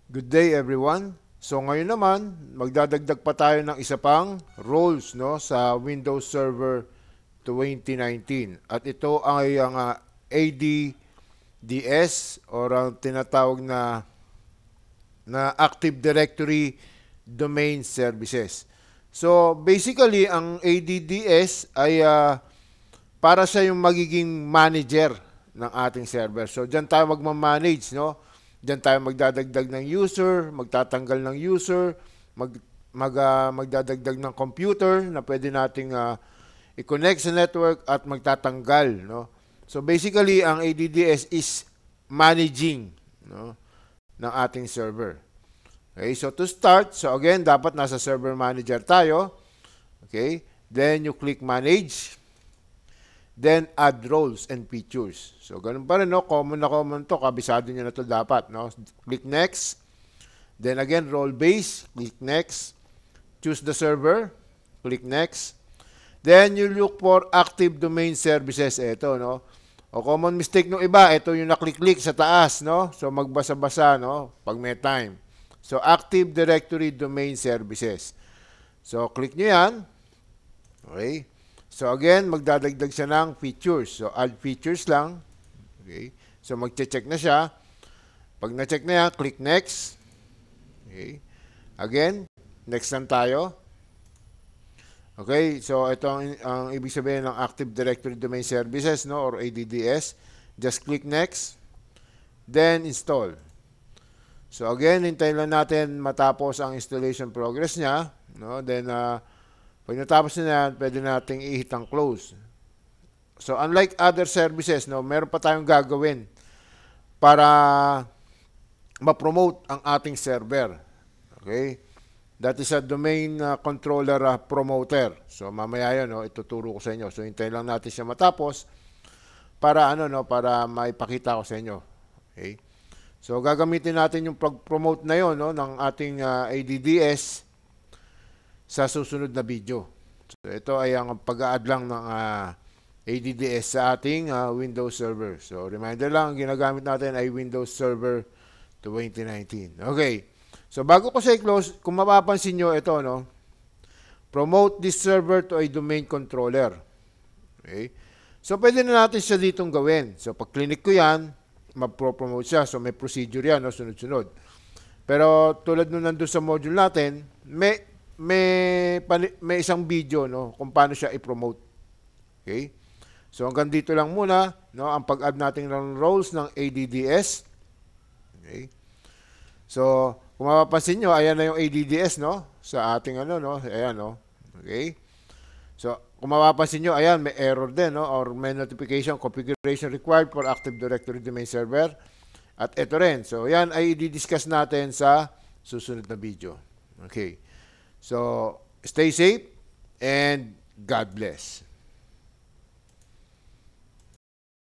Good day everyone. So ngayon naman, magdadagdag pa tayo ng isa pang roles no sa Windows Server 2019. At ito ay ang ADDS or ang tinatawag na Active Directory Domain Services. So basically, ang ADDS ay para siya yung magiging manager ng ating server. So diyan tayo magma-manage, no? Diyan tayo magdadagdag ng user, magtatanggal ng user, magdadagdag ng computer na pwede nating i-connect sa network at magtatanggal, no? So basically, ang ADDS is managing, no, ng ating server. Okay, so to start, so again, dapat nasa server manager tayo. Okay, then you click manage. Then, add roles and features. So, ganun pa rin, no? Common na common to. Kabisado nyo na to dapat, no? Click next. Then again, role base. Click next. Choose the server. Click next. Then, you look for active domain services. Ito, no? O common mistake ng iba, ito yung naklik-click sa taas, no? So, magbasa-basa, no? Pag may time. So, Active Directory Domain Services. So, click nyo yan. Okay. So again, magdadagdag siya ng features. So add features lang. Okay. So magche-check na siya. Pag na-check na yan, click next. Okay. Again, next lang tayo. Okay. So ito ang ibig sabihin ng Active Directory Domain Services, no, or ADDS. Just click next. Then install. So again, hintayin lang natin matapos ang installation progress niya, no? Then pag natapos na yan, pwede nating i-hit ang close. So, unlike other services, no, meron pa tayong gagawin para ma-promote ang ating server. Okay? That is a domain controller promoter. So, mamaya yun, no, ituturo ko sa inyo. So, hintayin lang natin siya matapos para, para maipakita ko sa inyo. Okay? So, gagamitin natin yung promote na yun, no, ng ating ADDS sa susunod na video. So, ito ay ang pag-a-add lang ng ADDS sa ating Windows Server. So, reminder lang, ang ginagamit natin ay Windows Server 2019. Okay. So, bago ko siya i-close, kung mapapansin nyo, ito, no? Promote this server to a domain controller. Okay. So, pwede na natin siya ditong gawin. So, pag clinic ko yan, mag-promote siya. So, may procedure yan, no? Sunod-sunod. Pero, tulad nung nandun sa module natin, may isang video, no, kung paano siya i-promote. Okay? So hanggang dito lang muna, no, ang pag-add natin ng roles ng ADDS. Okay? So kung mapapansin nyo, ayan na yung ADDS, no, sa ating no, ayan, no. Okay? So kung mapapansin nyo, ayan, may error din, no, or may notification, configuration required for Active Directory Domain Server. At ito rin. So yan ay i-discuss natin sa susunod na video. Okay. So, stay safe and God bless.